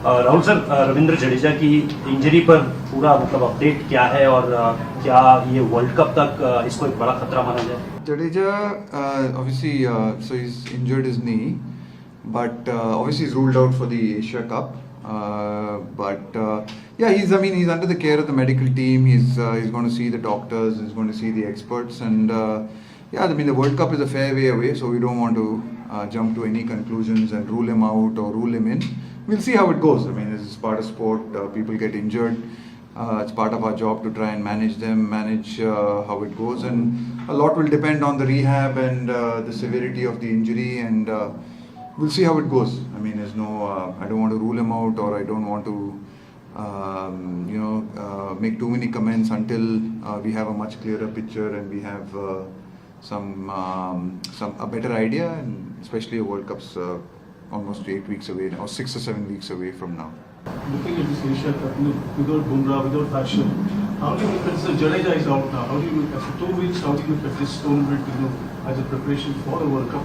Rahul sir, Ravindra Jadeja की injury पर पूरा मतलब अपडेट क्या है और क्या ये वर्ल्ड कप तक इसको एक बड़ा खतरा माना जाए? Jadeja, obviously, so he's injured his knee, but obviously he's ruled out for the Asia Cup. Yeah, he's under the care of the medical team. He's going to see the doctors. He's going to see the experts, and yeah, I mean the World Cup is a fair way away, so we don't want to jump to any conclusions and rule him out or rule him in. We'll see how it goes. I mean, this is part of sport. People get injured. It's part of our job to try and manage them, manage how it goes, and a lot will depend on the rehab and the severity of the injury, and we'll see how it goes. I mean, there's no, I don't want to rule him out, or I don't want to, make too many comments until we have a much clearer picture and we have a better idea, and especially a World Cup's almost 8 weeks away now, or 6 or 7 weeks away from now. Looking at this Asia Cup, without Bumrah, without Harshal, how do you look at this? Jadeja is out now. How do you look at 2 weeks? How do you look at this tournament, as a preparation for the World Cup?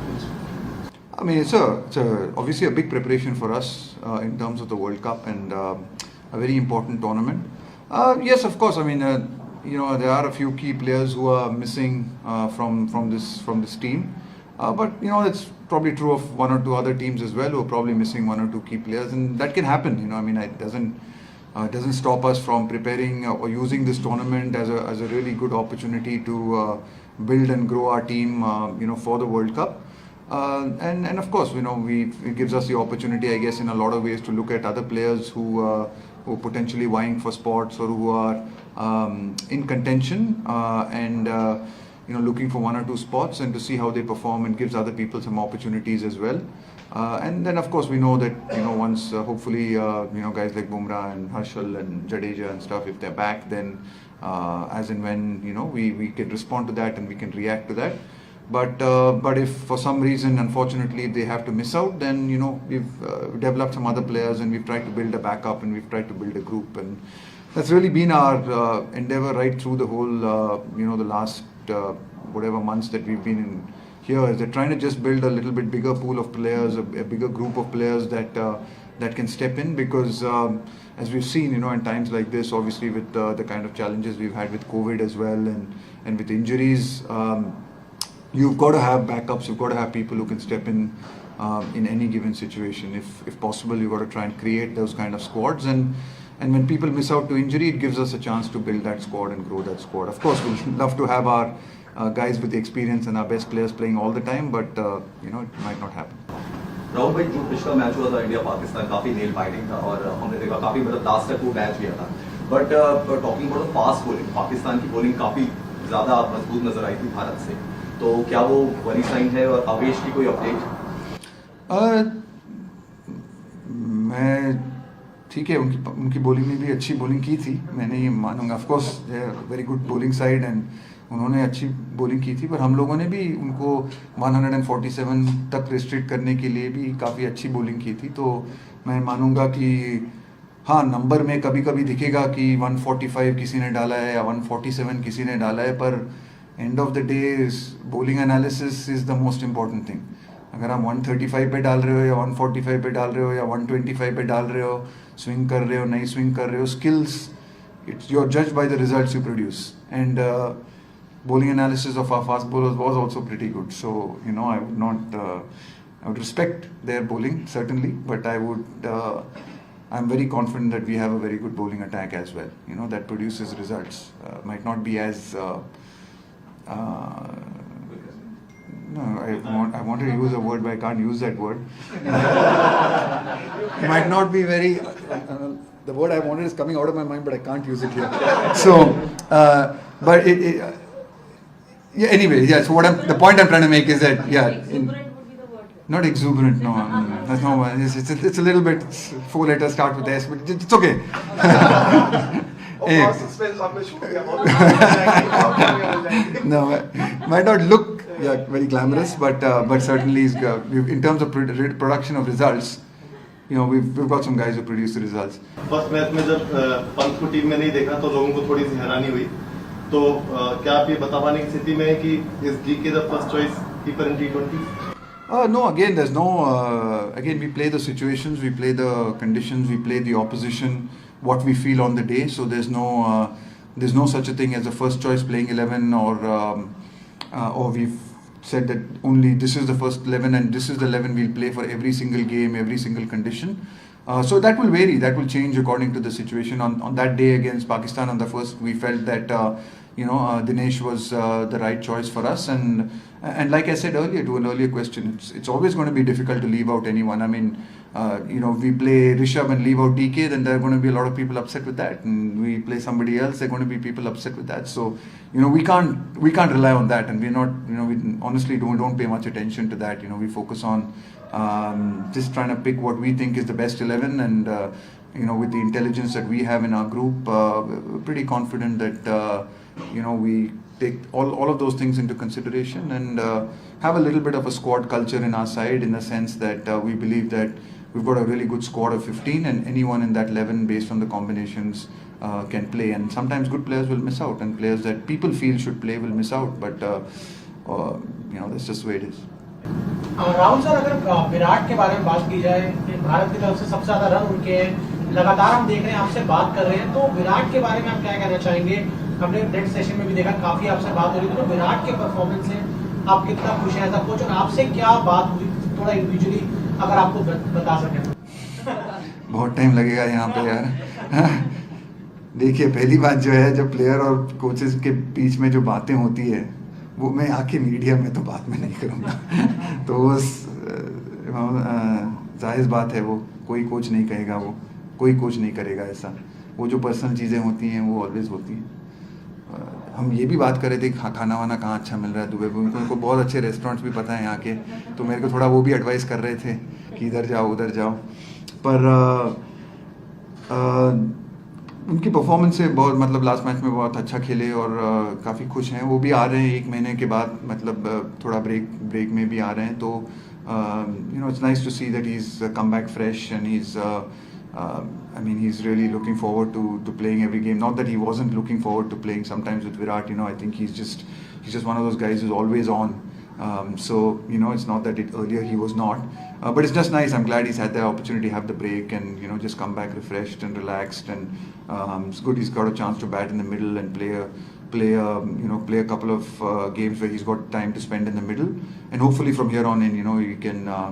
I mean, it's obviously a big preparation for us in terms of the World Cup, and a very important tournament. Yes, of course. I mean, there are a few key players who are missing from this team. But it's probably true of 1 or 2 other teams as well, who are probably missing 1 or 2 key players, and that can happen. I mean, it doesn't stop us from preparing or using this tournament as a really good opportunity to build and grow our team, for the World Cup. And of course, it gives us the opportunity, I guess, in a lot of ways, to look at other players who are potentially vying for spots, or who are in contention, and looking for 1 or 2 spots, and to see how they perform, and gives other people some opportunities as well. And then of course we know that once hopefully guys like Bumrah and Harshal and Jadeja and stuff, if they're back, then as and when we can respond to that and we can react to that. But if for some reason, unfortunately, they have to miss out, then we've developed some other players, and we've tried to build a backup, and we've tried to build a group, and that's really been our endeavor right through the whole the last whatever months that we've been in here. Is they're trying to just build a little bit bigger pool of players, a bigger group of players that can step in, because as we've seen in times like this, obviously with the kind of challenges we've had with COVID as well, and with injuries, you've got to have backups. You've got to have people who can step in any given situation. If possible, you've got to try and create those kind of squads, and when people miss out to injury, it gives us a chance to build that squad and grow that squad. Of course, we'd love to have our guys with the experience and our best players playing all the time, but it might not happen. Rahul भाई, जो पिछला match हुआ था India Pakistan, काफी nail biting था, और हमने देखा काफी लास्ट तक वो मैच गया था. But talking about fast bowling, Pakistan की बॉलिंग काफी ज्यादा मजबूत नजर आई थी भारत से, तो क्या वो वरी साइन है? और आवेश की कोई अपडेट? मैं ठीक है, उनकी बॉलिंग ने भी अच्छी बॉलिंग की थी, मैंने ये मानूंगा. Of course very good bowling side, and उन्होंने अच्छी बॉलिंग की थी, पर हम लोगों ने भी उनको 147 तक रिस्ट्रिक्ट करने के लिए भी काफ़ी अच्छी बॉलिंग की थी. तो मैं मानूंगा कि हाँ, नंबर में कभी कभी दिखेगा कि 145 किसी ने डाला है या 147 किसी ने डाला है, पर end of the day bowling analysis is the most important thing. अगर आप 135 पे डाल रहे हो या 145 पे डाल रहे हो या 125 पे डाल रहे हो, स्विंग कर रहे हो, नहीं स्विंग कर रहे हो, skills, it's you are judged by the results you produce. And bowling analysis of our fast bowlers was also pretty good. So I would not, I would respect their bowling certainly, but I'm very confident that we have a very good bowling attack as well. That produces results. Might not be as no, I wanted to use a word, but I can't use that word. It might not be very. The word I wanted is coming out of my mind, but I can't use it here. So, but yeah. Anyway, yeah. So the point I'm trying to make is that Exuberant would be the word. Not exuberant. No, that's not one. It's a little bit 4 letters start with S, but it's okay. No, might not look very glamorous, but certainly in terms of production of results, we've got some guys who produce the results. First match में जब पंत को team में नहीं देखा तो लोगों को थोड़ी सी हैरानी हुई. तो क्या आप ये बता पाने की स्थिति में है कि इस डी के the first choice keeper in T20? No, again, there's no. Again, we play the situations, we play the conditions, we play the opposition, what we feel on the day. So there's no such a thing as a first choice playing 11, or we've said that only this is the first 11 and this is the 11 we'll play for every single game, every single condition. So that will vary, that will change according to the situation. On that day against Pakistan on the first, we felt that Dinesh was the right choice for us, and like I said earlier to an earlier question, it's always going to be difficult to leave out anyone. I mean, we play Rishabh and leave out DK, then there are going to be a lot of people upset with that, and we play somebody else, there are going to be people upset with that. So we can't rely on that, and we're not, we honestly don't pay much attention to that. We focus on just trying to pick what we think is the best 11, and with the intelligence that we have in our group, we're pretty confident that we take all of those things into consideration, and have a little bit of a squad culture in our side, in the sense that we believe that we've got a really good squad of 15, and anyone in that 11 based on the combinations can play, and sometimes good players will miss out, and players that people feel should play will miss out, but that's just the way it is. Rahul sir, अगर विराट के बारे में बात की जाए, भारत की तरफ से सबसे ज्यादा रन उनके हैं, लगातार हम देख रहे हैं, आपसे बात कर रहे हैं, तो विराट के बारे में आप क्या कहना चाहेंगे? हमने नेक्स्ट सेशन में भी देखा, काफी आपसे बात हो रही थी, तो विराट के परफॉर्मेंस से आप कितना खुश हैं एज अ कोच, और आपसे क्या बात हुई थोड़ा इंडिविजुअली अगर आपको बता सकें? बहुत टाइम लगेगा यहाँ पे यार। देखिए, पहली बात जो है, जब प्लेयर और कोचेस के बीच में जो बातें होती है, वो मैं आके मीडिया में तो बात में नहीं करूँगा। तो जाहिर बात है, वो कोई कोच नहीं कहेगा, वो कोई कोच नहीं करेगा ऐसा। वो जो पर्सनल चीज़ें होती हैं वो ऑलवेज होती हैं। हम ये भी बात कर रहे थे खाना वाना कहाँ अच्छा मिल रहा है दुबई में, उनको बहुत अच्छे रेस्टोरेंट्स भी पता है यहाँ के, तो मेरे को थोड़ा वो भी एडवाइस कर रहे थे कि इधर जाओ उधर जाओ, पर उनकी परफॉर्मेंस से बहुत, मतलब लास्ट मैच में बहुत अच्छा खेले और काफ़ी खुश हैं। वो भी आ रहे हैं 1 महीने के बाद, मतलब थोड़ा ब्रेक में भी आ रहे हैं, तो it's nice to see that he's come back fresh, and he's really looking forward to playing every game. Not that he wasn't looking forward to playing sometimes with Virat, I think he's just one of those guys who's always on. So it's not that earlier he was not, but it's just nice. I'm glad he's had the opportunity to have the break and just come back refreshed and relaxed, and it's good he's got a chance to bat in the middle and play a couple of games where he's got time to spend in the middle, and hopefully from here on in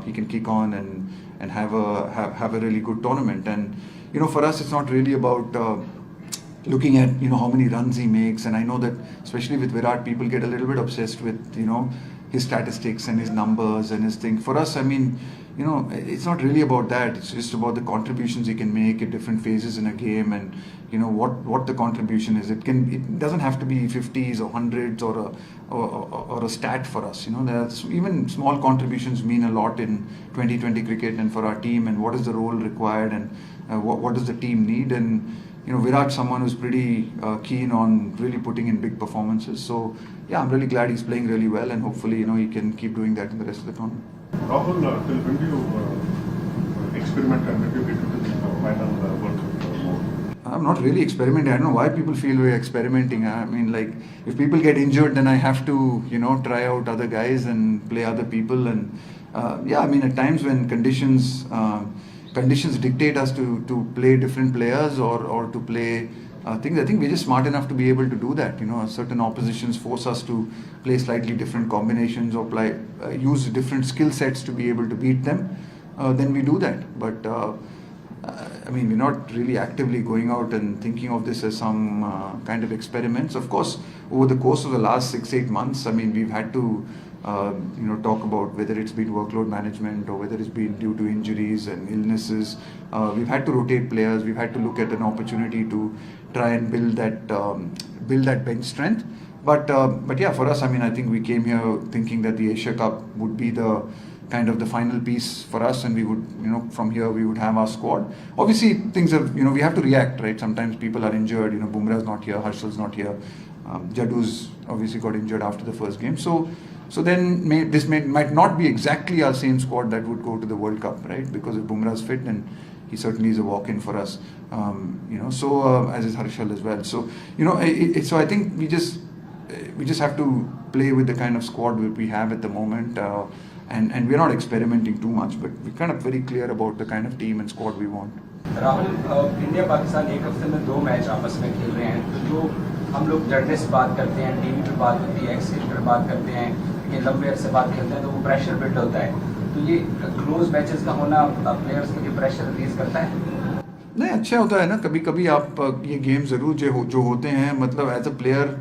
he can kick on and have a really good tournament. And for us it's not really about looking at how many runs he makes, and I know that especially with Virat, people get a little bit obsessed with his statistics and his numbers and his thing. For us, it's not really about that. It's just about the contributions he can make at different phases in a game, and what the contribution is. It doesn't have to be 50s or 100s or a stat for us. There's even small contributions mean a lot in 2020 cricket and for our team, and what is the role required, and what does the team need. And Virat's someone who's pretty keen on really putting in big performances. So yeah, I'm really glad he's playing really well, and hopefully he can keep doing that in the rest of the tournament. Rahul, till when do you experiment and when do you get into the final World Cup mode? I'm not really experimenting. I don't know why people feel we're experimenting. I mean, like, if people get injured, then I have to, try out other guys and play other people. And at times when conditions dictate us to play different players or to play things, I think we're just smart enough to be able to do that. Certain oppositions force us to play slightly different combinations or use different skill sets to be able to beat them. Then we do that. But we're not really actively going out and thinking of this as some kind of experiments. Of course, over the course of the last 6-8 months, we've had to talk about whether it's been workload management or whether it's been due to injuries and illnesses. We've had to rotate players. We've had to look at an opportunity to try and build that bench strength. But yeah, for us, I think we came here thinking that the Asia Cup would be the kind of the final piece for us, and we would, from here we would have our squad. Obviously, things have, we have to react, right? Sometimes people are injured. Bumrah's not here, Harshal's not here. Jadu's obviously got injured after the first game. So then this might not be exactly our same squad that would go to the World Cup, right? Because if Bumrah's fit, then he certainly is a walk-in for us. As is Harshal as well. So so I think we just have to play with the kind of squad that we have at the moment, and we're not experimenting too much, but we're kind of very clear about the kind of team and squad we want. Rahul, India Pakistan एक हफ्ते में 2 match आपस में खेल रहे हैं, तो जो हम लोग जर्नलिस्ट बात करते हैं, टीवी पे बात होती है, एक्स क्रिकेटर बात करते हैं, ये लंबे अरसे बात खेलते हैं तो वो प्रेशर बिल्ड होता है, तो ये क्लोज मैचेस का होना प्लेयर्स के लिए प्रेशर रिलीज करता है? नहीं, अच्छा होता है ना, कभी कभी आप ये गेम ज़रूर जो होते हैं, मतलब एज अ प्लेयर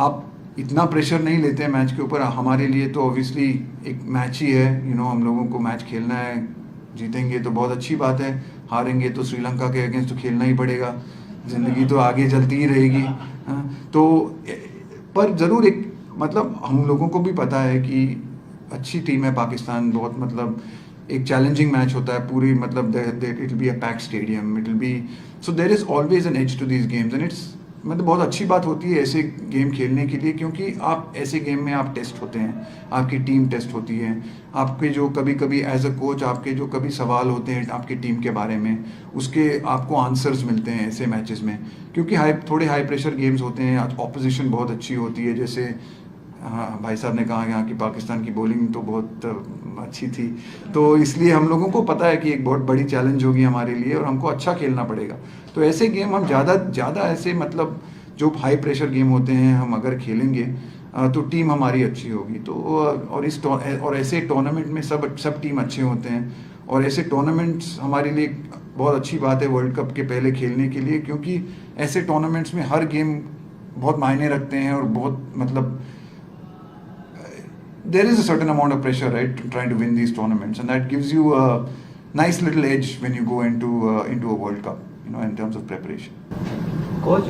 आप इतना प्रेशर नहीं लेते हैं मैच के ऊपर. हमारे लिए तो ऑब्वियसली एक मैच ही है, हम लोगों को मैच खेलना है. जीतेंगे तो बहुत अच्छी बात है, हारेंगे तो श्रीलंका के अगेंस्ट तो खेलना ही पड़ेगा. ज़िंदगी तो आगे चलती ही रहेगी. तो पर ज़रूर एक मतलब हम लोगों को भी पता है कि अच्छी टीम है पाकिस्तान, बहुत मतलब एक चैलेंजिंग मैच होता है पूरी, मतलब it will be a packed stadium, it will be, so there is always an edge to these games, and it's मतलब बहुत अच्छी बात होती है ऐसे गेम खेलने के लिए, क्योंकि आप ऐसे गेम में आप टेस्ट होते हैं, आपकी टीम टेस्ट होती है, आपके जो कभी कभी एज अ कोच आपके जो कभी सवाल होते हैं आपकी टीम के बारे में, उसके आपको आंसर्स मिलते हैं ऐसे मैचेस में, क्योंकि थोड़े हाई प्रेशर गेम्स होते हैं, ऑपोजिशन बहुत अच्छी होती है. जैसे भाई साहब ने कहा यहाँ की पाकिस्तान की बॉलिंग तो बहुत अच्छी थी, तो इसलिए हम लोगों को पता है कि एक बहुत बड़ी चैलेंज होगी हमारे लिए और हमको अच्छा खेलना पड़ेगा. तो ऐसे गेम हम ज़्यादा ऐसे मतलब जो हाई प्रेशर गेम होते हैं हम अगर खेलेंगे तो टीम हमारी अच्छी होगी. तो और ऐसे टूर्नामेंट में सब टीम अच्छे होते हैं, और ऐसे टूर्नामेंट्स हमारे लिए बहुत अच्छी बात है वर्ल्ड कप के पहले खेलने के लिए, क्योंकि ऐसे टूर्नामेंट्स में हर गेम बहुत मायने रखते हैं और बहुत मतलब there is a certain amount of pressure, right, trying to win these tournaments, and that gives you a nice little edge when you go into a World Cup, in terms of preparation. Coach,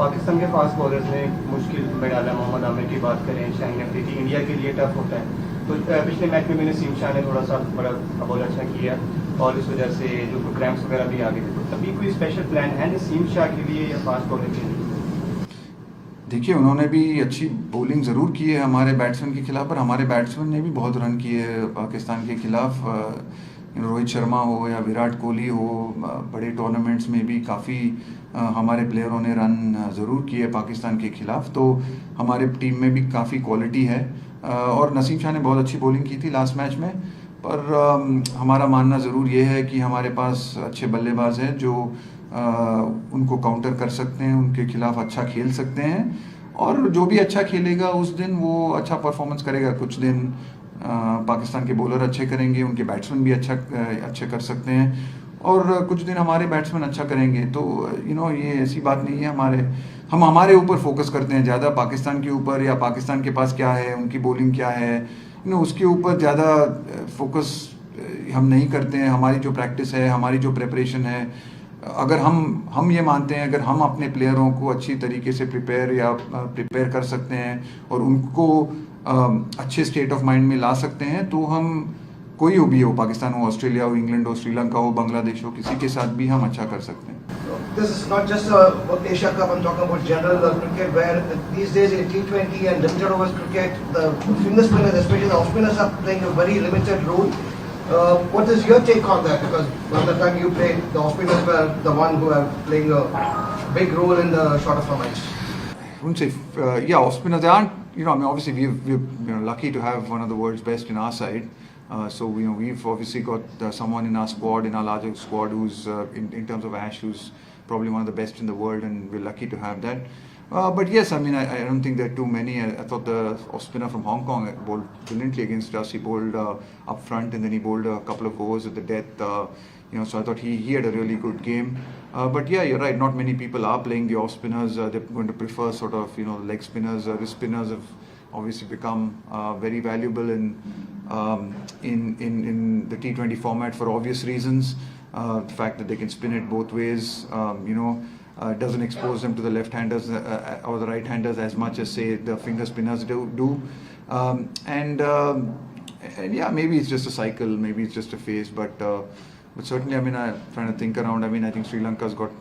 Pakistan के fast bowlers ने मुश्किल में डाला. मोहम्मद आमिर की बात करें, Shaheen Afridi, India के लिए टफ होता है. तो पिछले मैच में नसीम शाह ने थोड़ा सा बड़ा बॉल अच्छा किया और इस वजह से जो क्रैम्प्स वगैरह भी आ गए थे. तो अभी कोई स्पेशल प्लान है नसीम शाह के लिए या फास्ट बॉलर के लिए? देखिए, उन्होंने भी अच्छी बॉलिंग ज़रूर की है हमारे बैट्समैन के खिलाफ, पर हमारे बैट्समैन ने भी बहुत रन किए हैं पाकिस्तान के खिलाफ. रोहित शर्मा हो या विराट कोहली हो, बड़े टूर्नामेंट्स में भी काफ़ी हमारे प्लेयरों ने रन ज़रूर किए पाकिस्तान के खिलाफ. तो हमारे टीम में भी काफ़ी क्वालिटी है, और नसीम शाह ने बहुत अच्छी बॉलिंग की थी लास्ट मैच में. पर हमारा मानना ज़रूर ये है कि हमारे पास अच्छे बल्लेबाज हैं जो उनको काउंटर कर सकते हैं, उनके खिलाफ अच्छा खेल सकते हैं, और जो भी अच्छा खेलेगा उस दिन वो अच्छा परफॉर्मेंस करेगा. कुछ दिन पाकिस्तान के बॉलर अच्छे करेंगे, उनके बैट्समैन भी अच्छे कर सकते हैं, और कुछ दिन हमारे बैट्समैन अच्छा करेंगे. तो ये ऐसी बात नहीं है, हम हमारे ऊपर फोकस करते हैं ज़्यादा, पाकिस्तान के ऊपर, या पाकिस्तान के पास क्या है, उनकी बॉलिंग क्या है, उसके ऊपर ज़्यादा फोकस हम नहीं करते हैं. हमारी जो प्रैक्टिस है, हमारी जो प्रिपरेशन है, अगर हम ये मानते हैं अगर हम अपने प्लेयरों को अच्छी तरीके से प्रिपेयर कर सकते हैं और उनको अच्छे स्टेट ऑफ माइंड में ला सकते हैं, तो हम कोई भी हो, पाकिस्तान हो, ऑस्ट्रेलिया हो, इंग्लैंड हो, श्रीलंका हो, बांग्लादेश हो, किसी के साथ भी हम अच्छा कर सकते हैं. This is not just a Asia Cup, I'm talking about general cricket, where these days in T20 and limited overs cricket, the finger spinners, especially the off spinners, are playing a very limited role. What is your take on that? Because by the time you played, the off spinners were the one who are playing a big role in the shorter formats. I wouldn't say, off spinners, they aren't, obviously we're lucky to have one of the world's best in our side. So we've obviously got someone in our squad, in our larger squad, who's in terms of Ash, who's probably one of the best in the world, and we're lucky to have that. But yes, I don't think there are too many. I thought the off spinner from Hong Kong bowled brilliantly against us. He bowled up front, and then he bowled a couple of overs at the death. So I thought he had a really good game. But yeah, you're right. Not many people are playing the off spinners. They're going to prefer sort of leg spinners. Wrist spinners have obviously become very valuable in the T20 format for obvious reasons. The fact that they can spin it both ways, doesn't expose them to the left-handers or the right-handers as much as, say, the finger spinners do. And yeah, maybe it's just a cycle, maybe it's just a phase, but certainly, I'm trying to think around. I think Sri Lanka's got,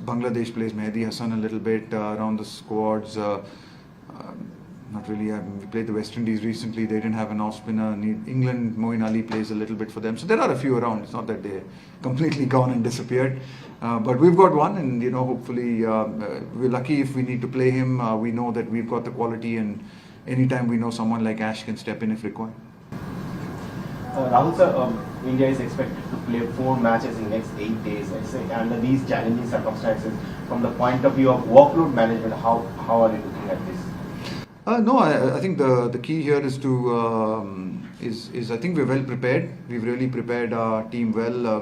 Bangladesh plays Mehdi Hassan a little bit around the squads. Not really. We played the West Indies recently. They didn't have an off spinner. England, Moeen Ali plays a little bit for them. So there are a few around. It's not that they're completely gone and disappeared. But we've got one, and hopefully we're lucky if we need to play him. We know that we've got the quality, and anytime we know someone like Ash can step in if required. Rahul sir, India is expected to play 4 matches in next 8 days. I say under these challenging circumstances, from the point of view of workload management, how are you looking at this? No, I think the key here is to is I think we're well prepared. We've really prepared our team well.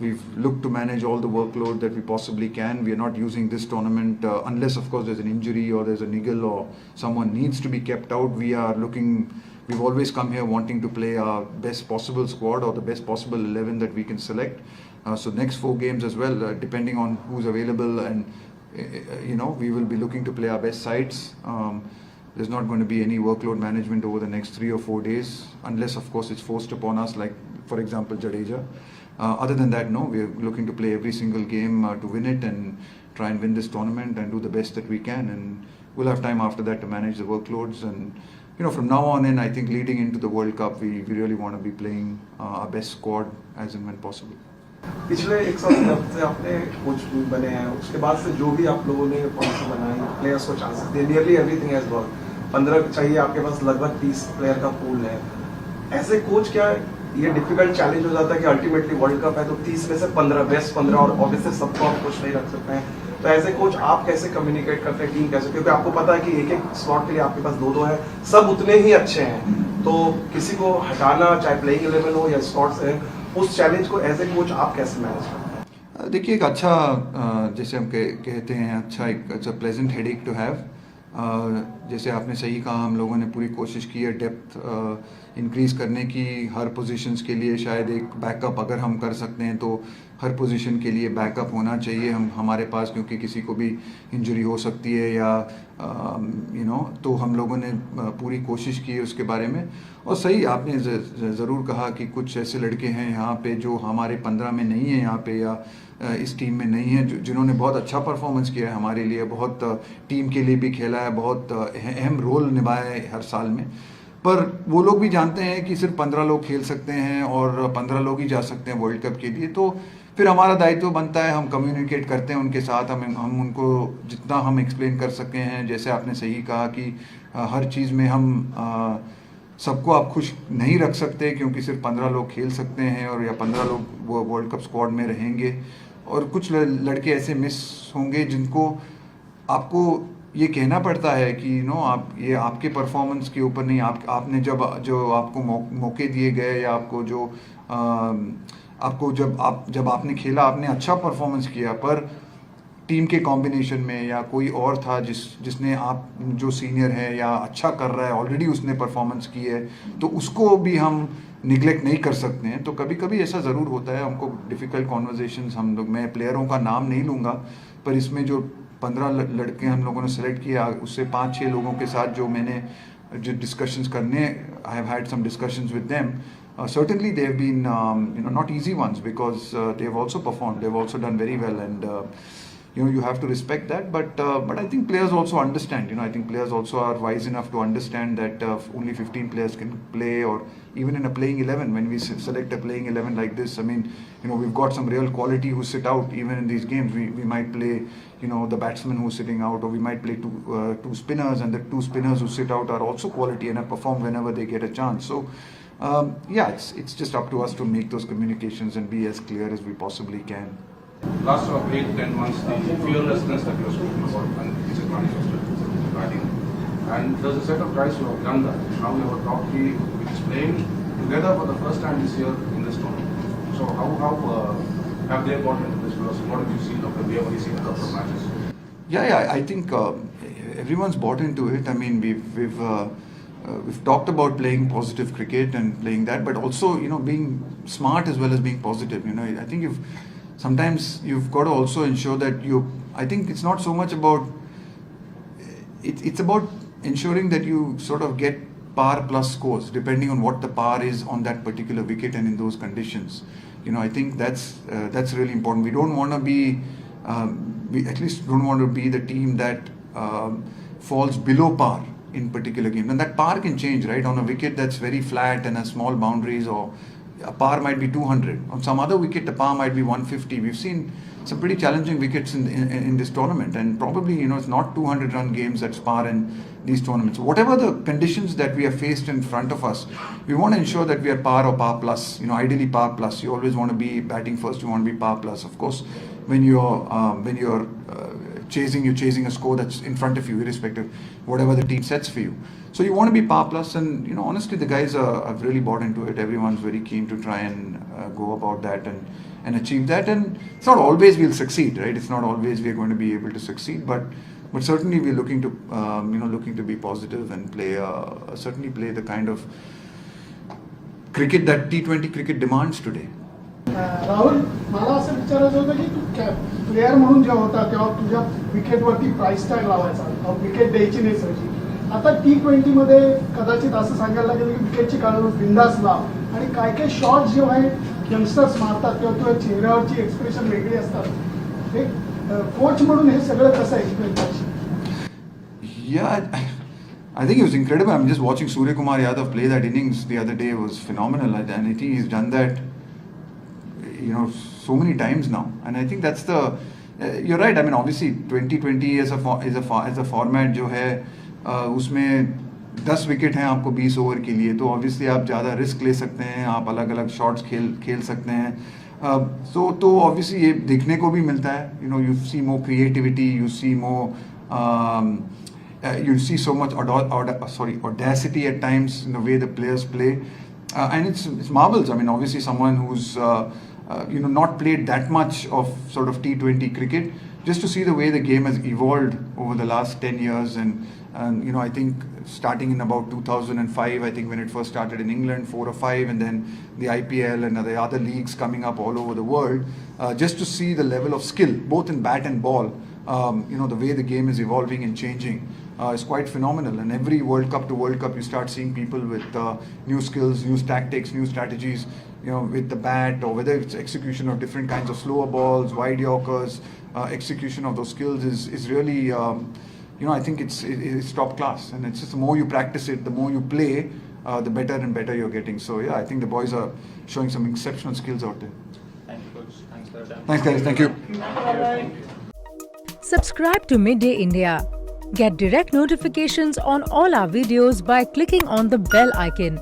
We've looked to manage all the workload that we possibly can. We are not using this tournament unless, of course, there's an injury or there's a niggle or someone needs to be kept out. We've always come here wanting to play our best possible squad or the best possible 11 that we can select. So next 4 games as well, depending on who's available, and we will be looking to play our best sides. There's not going to be any workload management over the next 3 or 4 days, unless, of course, it's forced upon us, like, for example, Jadeja. Other than that, no, we're looking to play every single game to win it and try and win this tournament and do the best that we can. And we'll have time after that to manage the workloads. And, from now on in, I think leading into the World Cup, we really want to be playing our best squad as and when possible. पिछले 1 साल से आपने coach बने हैं, उसके बाद से जो भी आप लोगों ने पॉलिसी बनाई, प्लेयर्स को चांसेस दिए, नियरली एवरीथिंग हैज वर्क। 15 चाहिए, आपके पास लगभग 30 प्लेयर का पूल है। ऐसे कोच क्या ये डिफिकल्ट चैलेंज हो जाता है कि अल्टीमेटली वर्ल्ड कप है तो 30 में से 15 बेस्ट 15 और ऑब्वियसली सबको आप कुछ नहीं रख सकते हैं। तो एज ए कोच आप कैसे कम्युनिकेट करते हैं टीम कैसे, क्योंकि आपको पता है कि एक स्लॉट के लिए आपके पास 2-2 है, सब उतने ही अच्छे हैं, तो किसी को हटाना चाहे प्लेइंग 11 हो या स्लॉट्स है, उस चैलेंज को एज ए कोच आप कैसे मैनेज करते हैं? देखिए, एक अच्छा जैसे हम कहते हैं अच्छा प्लेजेंट हेडेक टू हैव। जैसे आपने सही कहा, हम लोगों ने पूरी कोशिश की है डेप्थ इंक्रीज़ करने की हर पोजीशंस के लिए। शायद एक बैकअप अगर हम कर सकते हैं तो हर पोजीशन के लिए बैकअप होना चाहिए हमारे पास, क्योंकि किसी को भी इंजरी हो सकती है या तो हम लोगों ने पूरी कोशिश की है उसके बारे में। और सही आपने ज़रूर कहा कि कुछ ऐसे लड़के हैं यहाँ पे जो हमारे 15 में नहीं है यहाँ पे या इस टीम में नहीं है, जिन्होंने बहुत अच्छा परफॉर्मेंस किया है हमारे लिए, बहुत टीम के लिए भी खेला है, बहुत अहम रोल निभाया है हर साल में। पर वो लोग भी जानते हैं कि सिर्फ 15 लोग खेल सकते हैं और 15 लोग ही जा सकते हैं वर्ल्ड कप के लिए। तो फिर हमारा दायित्व बनता है, हम कम्युनिकेट करते हैं उनके साथ, हम उनको जितना हम एक्सप्लेन कर सके हैं। जैसे आपने सही कहा कि हर चीज़ में हम सबको आप खुश नहीं रख सकते, क्योंकि सिर्फ 15 लोग खेल सकते हैं और या 15 लोग वो वर्ल्ड कप स्क्वाड में रहेंगे, और कुछ लड़के ऐसे मिस होंगे जिनको आपको ये कहना पड़ता है कि आप ये आपके परफॉर्मेंस के ऊपर नहीं, आपने जो आपको मौके दिए गए या आपको जब आपने खेला आपने अच्छा परफॉर्मेंस किया, पर टीम के कॉम्बिनेशन में या कोई और था जिसने आप जो सीनियर है या अच्छा कर रहा है ऑलरेडी उसने परफॉर्मेंस की है, तो उसको भी हम निगलेक्ट नहीं कर सकते हैं। तो कभी कभी ऐसा ज़रूर होता है, हमको डिफ़िकल्ट कॉन्वर्जेशंस हम लोग, मैं प्लेयरों का नाम नहीं लूँगा, पर इसमें जो 15 लड़के हम लोगों ने सेलेक्ट किया, उससे 5-6 लोगों के साथ जो डिस्कशंस करने, I have had some discussions with them. Certainly they have been not easy ones, because they have also performed, they have also done very well, and you have to respect that, but I think players also understand. I think players also are wise enough to understand that only 15 players can play, or even in a playing 11, when we select a playing 11 like this, I mean, we've got some real quality who sit out even in these games. We might play the batsman who's sitting out, or we might play two spinners, and the 2 spinners who sit out are also quality and have performed whenever they get a chance. So it's just up to us to make those communications and be as clear as we possibly can. Last 8-10 months, the fearlessness that you're speaking about, and this is manifested in the batting. And there's a set of guys who have done that. Now we have a top 3 which is playing together for the first time this year in this tournament. So how have they got into this philosophy? What have you seen of them? We have only seen a couple of matches. Yeah, I think everyone's bought into it. I mean, we've talked about playing positive cricket and playing that, but also being smart as well as being positive. I think sometimes you've got to also ensure that I think it's not so much about it's about ensuring that you sort of get par plus scores depending on what the par is on that particular wicket and in those conditions. I think that's really important. We don't want to be we at least don't want to be the team that falls below par in particular game. And that par can change, right? On a wicket that's very flat and has small boundaries, or a par might be 200. On some other wicket, the par might be 150. We've seen some pretty challenging wickets in this tournament, and probably it's not 200-run games that's par in these tournaments. Whatever the conditions that we are faced in front of us, we want to ensure that we are par or par plus. Ideally par plus. You always want to be batting first. You want to be par plus. Of course, when you're chasing a score that's in front of you, irrespective whatever the team sets for you. So you want to be par plus, and honestly, the guys have really bought into it. Everyone's very keen to try and go about that and achieve that. And it's not always we'll succeed, right? It's not always we're going to be able to succeed, but certainly we're looking to be positive and certainly play the kind of cricket that T20 cricket demands today. Rahul, मला असं विचारायचं होतं की तू player म्हणून जेव्हा होता तेव्हा तुझ्या विकेटवरती प्राइस टॅग लावायचा, विकेट द्यायची नाही सहजी. आता T20 मध्ये कदाचित असं सांगायला लागेल की विकेटची काढून बिंदास लाव, आणि काय काय शॉट जेव्हा यंगस्टर्स मारतात तेव्हा तुझ्या चेहऱ्यावरची एक्सप्रेशन वेगळी असतात. एक कोच म्हणून हे सगळं कसं एक्सप्लेन करशील? Yeah, I think it was incredible. I'm just watching Surya Kumar Yadav play that innings the other day. It was phenomenal, and I think he's done that so many times now, and I think that's the you're right. I mean, obviously 2020 is a format जो है उसमें 10 wicket हैं आपको 20 over के लिए, तो obviously आप ज़्यादा रिस्क ले सकते हैं, आप अलग अलग शॉट्स खेल सकते हैं. तो ऑब्वियसली ये देखने को भी मिलता है. You see more creativity, you see more you see so much audacity at times in the way the players play, and it's marvels. I mean, obviously someone who's not played that much of sort of T20 cricket, just to see the way the game has evolved over the last 10 years, and I think starting in about 2005, I think when it first started in England, 4 or 5, and then the IPL and the other leagues coming up all over the world, just to see the level of skill, both in bat and ball, the way the game is evolving and changing is quite phenomenal. And every World Cup to World Cup, you start seeing people with new skills, new tactics, new strategies, with the bat, or whether it's execution of different kinds of slower balls, wide yorkers, execution of those skills is really, I think it's top class. And it's just the more you practice it, the more you play, the better and better you're getting. So yeah, I think the boys are showing some exceptional skills out there. Thank you, coach. Thanks for your time. Thanks, guys. Thank you. Subscribe to Midday India. Get direct notifications on all our videos by clicking on the bell icon.